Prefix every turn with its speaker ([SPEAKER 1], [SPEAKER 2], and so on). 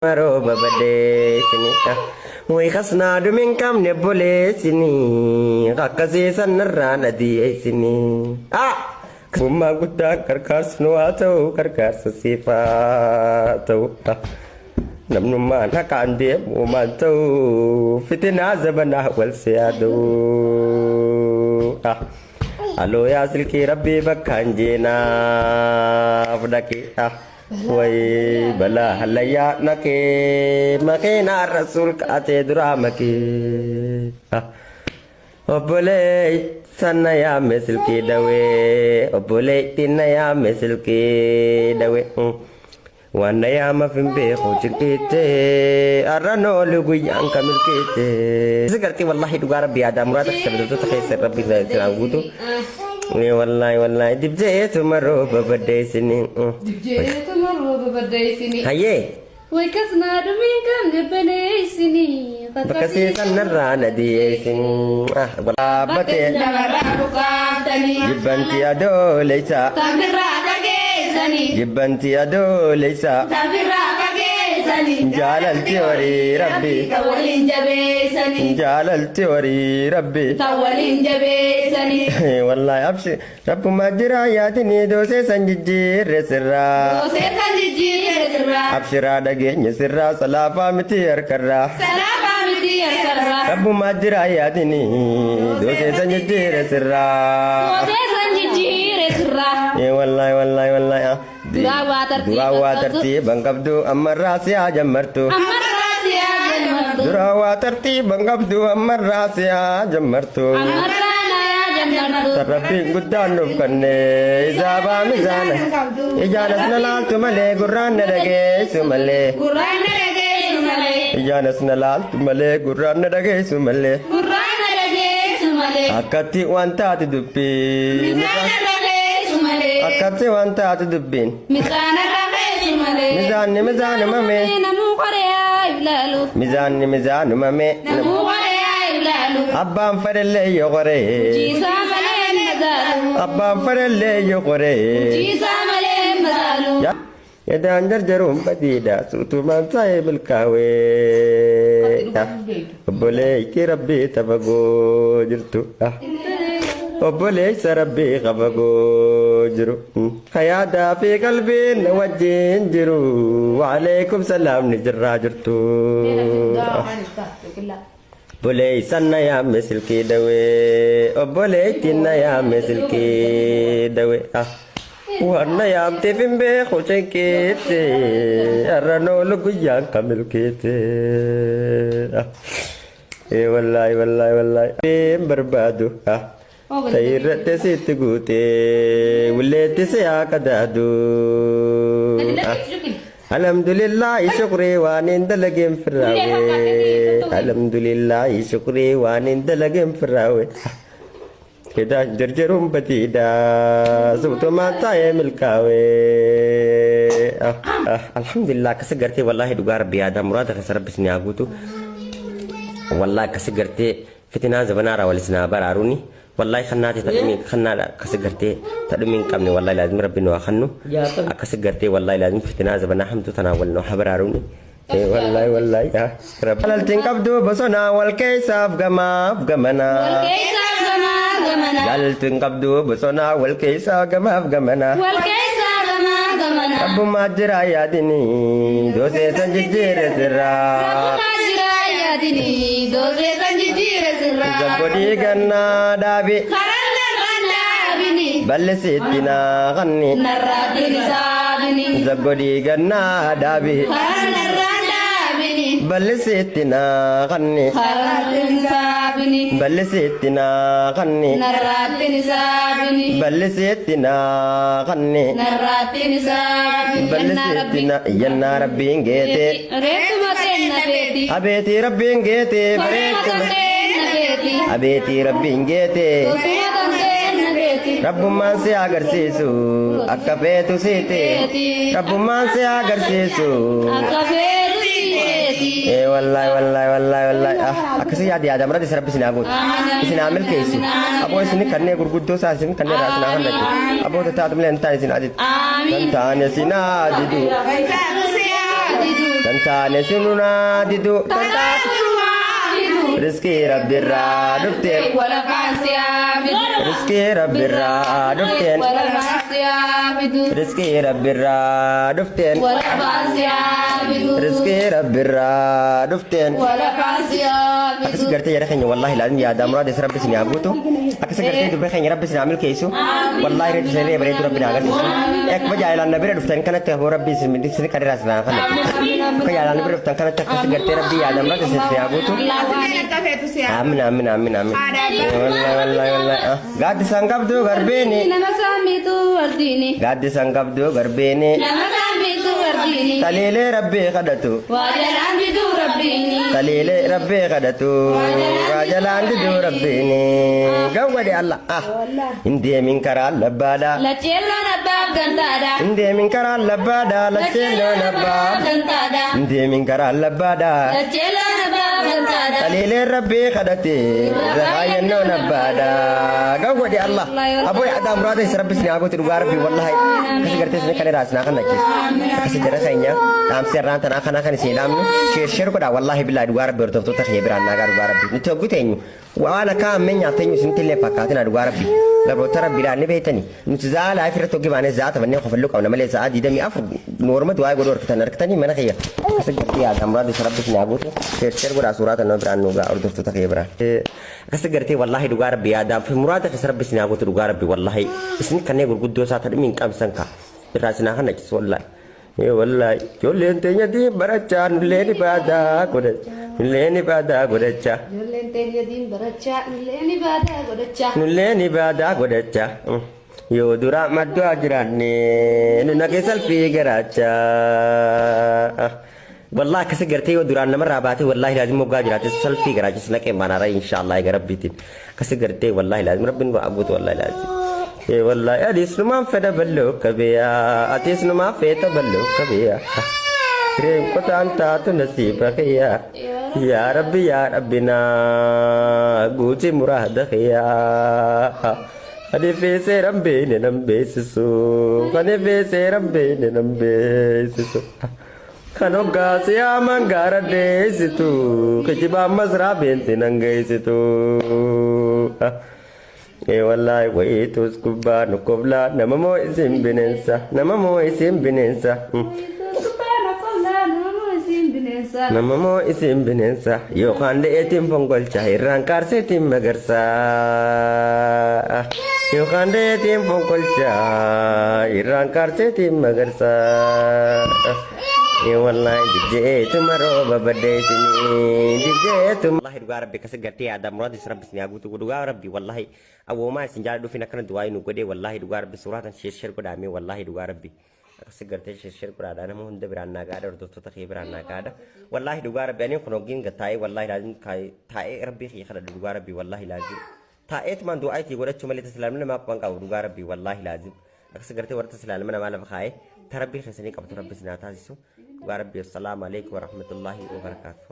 [SPEAKER 1] Maroba badesini way khasna dumin kam ne bolesini qakkasi sanarana diisini kuma gutta karkas no atau karkas sifatu namnu ma nakande umatu fitina zabana wal siyadu alo ya silki rabbi bakanjina afdaki way bala halaya nake makina rasul kate duramaki obole sanaya mesilki dawe obole tinaya mesilki dawe wana ya mafimbe khujikite arano lugu yang kamilkite sekarti wallahi dugar bi ada murad sabdu takhaysir rabbi ta'awudu والله دبجيت مرو ببدي سنين
[SPEAKER 2] دبجيت مرو ببدي سنين
[SPEAKER 1] هيه
[SPEAKER 2] ويكسنا دمين كم نبني سنين
[SPEAKER 1] بكسي سنرانا دي سنين ولا بتي جبنتي ادو ليسا
[SPEAKER 2] تبرا دغيسني
[SPEAKER 1] جبنتي ادو ليسا
[SPEAKER 2] تبرا
[SPEAKER 1] جاللتي وري ربي
[SPEAKER 2] تولين جبيسني
[SPEAKER 1] جاللتي وري ربي
[SPEAKER 2] تولين جبيسني
[SPEAKER 1] والله ابشر رب ما جرى ياتني دوسي سنجير سرا
[SPEAKER 2] دوسي سنجير سرا
[SPEAKER 1] ابشر دغني سرا سلافا متير كرا
[SPEAKER 2] سلافا متير كرا
[SPEAKER 1] رب ما جرى ياتني دوسي سنجير سرا
[SPEAKER 2] دوسي سنجير سرا
[SPEAKER 1] والله دراوا ترتيب بنقبدو أمر راسي جمرتو دراوا ترتيب بنقبدو أمر راسي جمرتو تربي قدان نفكني إذا بامزانا إجانس نلالت ملي قران ندقيس ملي إجانس نلالت ملي قران ندقيس ملي أكتي وانتا تدبي أكتي وانتا تدبين ميزان مامي ميزان مامي أبام فرلي يغري أبام فرلي يغري يدان جرجرون بديدا سوتو من صايب الكاوي بولي كي ربي تبغو جرتو وبوليس ربي غفقو جرو خيادا في قلبي نوجين جرو وعليكم سلام نجرى جرتو بوليس يا مثل كي دوي وبوليس يا مثل كي دوي وانا يا متفين بخوشي كيتي ارانو لقيا كامل كيتي والله بربادو سيرت سيتغوتي وليت سياكدادو الحمد لله شكري وانين دلقين فراوي الحمد لله شكري وانين دلقين فراوي كدا جرجرهم بديدا زوتو ما تايم الكاوي الحمد لله كسجرتي والله دوغار بيادا مراد خسر بسني اغوتو والله كسجرتي فتنا زبنارا ولسنا براروني والله خناتي تدمين خنا كسجرتي تدمين كمني والله لازم ربنا وخنو كسجرتي والله لازم فتنا زبنا حمد تناولنا حبراروني والله يا رب التين قبدو بسنا والكيساف غما غمنا
[SPEAKER 2] والكيساف غما غمنا
[SPEAKER 1] التين قبدو بسنا والكيساف غما غمنا
[SPEAKER 2] والكيساف غما غمنا
[SPEAKER 1] رب ما جرى يادني دوسي سنجير سرا
[SPEAKER 2] دوسي سنجير سرا
[SPEAKER 1] زبودي غنا دابي بلسيتنا غني
[SPEAKER 2] نرابني سابني
[SPEAKER 1] زبودي غنا دابي بلسيتنا غني بلسيتنا غني
[SPEAKER 2] نرابني سابني
[SPEAKER 1] بلسيتنا غني
[SPEAKER 2] نرابني سابني
[SPEAKER 1] بلسيتنا ينا ربي نجيتي أبيتي ربي نجيتي أبيتي ربي نجيتي رب ما سي agarsiisu akka feetu siiti رب ما سي agarsiisu والله أكسي يا دي آدم ردي سرب سناقول سنعمل كيسي أبو سني كنّي غرقدو ساسين كنّي راسنا هنّك أبو تتعلم لين تاني سناديد تاني سناديدو taane sinuna didu tantaatu riskii rabbirraa dhufteen
[SPEAKER 2] wala faasiyaa
[SPEAKER 1] riskii rabbirraa dhufteen
[SPEAKER 2] wala faasiyaa
[SPEAKER 1] riskii rabbirraa dhufteen
[SPEAKER 2] wala faasiyaa
[SPEAKER 1] riskii rabbirraa dhufteen
[SPEAKER 2] wala faasiyaa
[SPEAKER 1] akkas gartee yaada keenya wallahi laazim yaada muraada rabbi isin haa guutu akkas gartee dubbii keenya rabbi isin haa milkeessu wallahi reetu isin bareedu rabbi naa agarsiisu akkuma jaalaan na bira dhuftan kanatti hafuu rabbi isin kadhiraas naa kanatti akka jaalaan na bira dhuftan kanatti akkas gartee rabbi yaada muraada isin haa guutu amin amin amin amin wallahi gaaddisan qabdu garbeeni
[SPEAKER 2] nama saamitu wardiini
[SPEAKER 1] gaaddisan qabdu garbeeni
[SPEAKER 2] nama saamitu wardiini
[SPEAKER 1] taliilee rabbii kadhatu
[SPEAKER 2] waajalaan biduu rabbiini
[SPEAKER 1] taliilee rabbii kadhatu waajalaan biduu rabbiini gawwade Allah indeemin karaa labbaadha
[SPEAKER 2] lacheelloon abbaaf gantaadha
[SPEAKER 1] indeemin karaa labbaadha lacheelloon abbaaf
[SPEAKER 2] gantaadha
[SPEAKER 1] indeemin karaa labbaadha
[SPEAKER 2] lacheelloon abbaaf gantaadha
[SPEAKER 1] taliilee rabbii kadhate raayyannoon abbaadha gawwade Allah aboy adam muraada isa rabbi isin haa guutu dhugaa rabbii wallahi kasi gartee isin kan iraas naa kan nachiis kasi jara keenya dhaamsi irraan tanaa kana kan isin dhaamnu sheer godha wallahi billahi dhugaa rabbii hordoftoota kiyya biraan naa gaa dhugaa rabbii nuti hoggu teenyu waan akka ammeen nyaateenyu isinitti illee fakkaatina dhugaa rabbii garboota rabbiidhaan ni beeytani nuti zaalaa ifirratti hoggi baanee zaata bannee qofalluu qabna malee sa'aa 24 noorma du'aa godhu harkitanii mana kiyya kasi gartee yaada muraada isa rabbi isin haa guutu sheer godha suuraa tanaa biraan nu gaa hordoftoota kiyya biraan kasi gartee wallahi dhugaa rabbii yaada fi muraada isa rabbi isin haa guutu dhugaa rabbii wallahi isin kanneen gurguddoo isaa tadhimi hin qabsan ka irraa isin haa kannachiis wallahi wallahi ijoolleen teenya diin barachaa nulleen ibaadaa godhacha nulleen ibaadaa godhacha
[SPEAKER 2] ijoolleen teenya diin barachaa nulleen ibaadaa godhacha
[SPEAKER 1] nulleen ibaadaa godhacha yoo dura maddaa jiraanne nu naqee salphii garaacha والله كسر قرتي ودوران نمر راباتي والله لازم مبقى جراتي سلفي قراجي سنك إيمان رأي إن شاء الله يا ربيتين كسر قرتي والله لازم ربنا وأبوت والله لازم إيه والله أديس نما فدا بلو كبيا أديس نما فدا بلو كبيا كريم كتان تاتو نصيبك يا ربي نا قوتي مرادك يا أدي في سيرم بين نمبيسسو أدي في سيرم بين نمبيسسو Kanoga siya mangara desitu kejiba masra benti nangaisitu wallahi waitus kubba nukobla namamo isim binensa namamo isim binensa yo khande etim pongolcha irran karse tim magarsa yo khande etim pongolcha irran karse tim magarsa يا والله جيت مرة ببديتني جيت والله دعاء ربي كسر قرتي هذا مراد يسرب بسني أقول تقول دعاء ربي والله أبو ما سنجار دو فينا كنا دعاء نقولي والله دعاء ربي سورة شير كده عمي والله دعاء ربي كسر قرتي شير كده أنا مو هند برانا قاعدة ودكتور تخيب برانا قاعدة والله دعاء ربي أنا خنوجين قتاي والله لازم كاي تاي ربي خي خلا دعاء ربي والله لازم تاي من دعاء تي قولت شو ملي تسلم لنا ما بانك أو دعاء ربي والله لازم كسر قرتي ورت تسلم لنا ما لنا بخاي تربي خسني كابتن ربي سناتها سيسو ربي السلام عليكم ورحمة الله وبركاته.